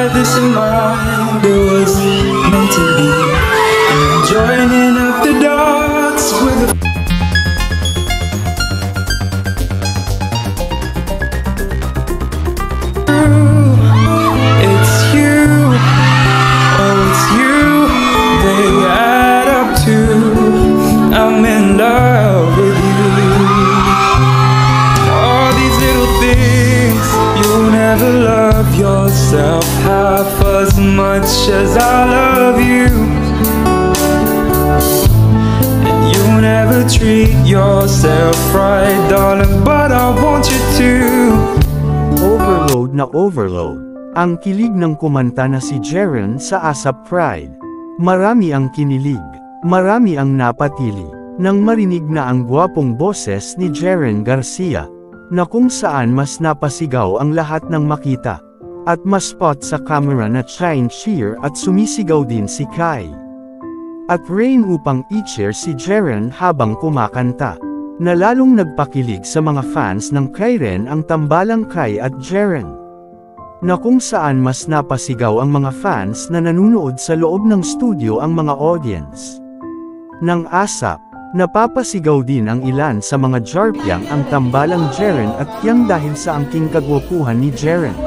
had this in mind, it was meant to be. And I'm joining up the dots with a it's you, oh it's you, they add up to I'm in love with you. All these little things, you'll never love yourself half as much as I love you. And you'll never treat yourself right, darling, but I want you to. Overload na overload. Ang kilig ng kumanta na si Jeren sa ASAP Pride. Marami ang kinilig, marami ang napatili, nang marinig na ang gwapong boses ni Jeren Garcia, na kung saan mas napasigaw ang lahat ng makita, at maspot sa camera na shine cheer at sumisigaw din si Kai. At rain upang i-cheer si Jeren habang kumakanta, na lalong nagpakilig sa mga fans ng Kairen ang tambalang Kai at Jeren, na kung saan mas napasigaw ang mga fans na nanunood sa loob ng studio ang mga audience ng ASAP. Napapasigaw din ang ilan sa mga Jarpiang ang tambalang Jeren at Kyang dahil sa angking kagwapuhan ni Jeren.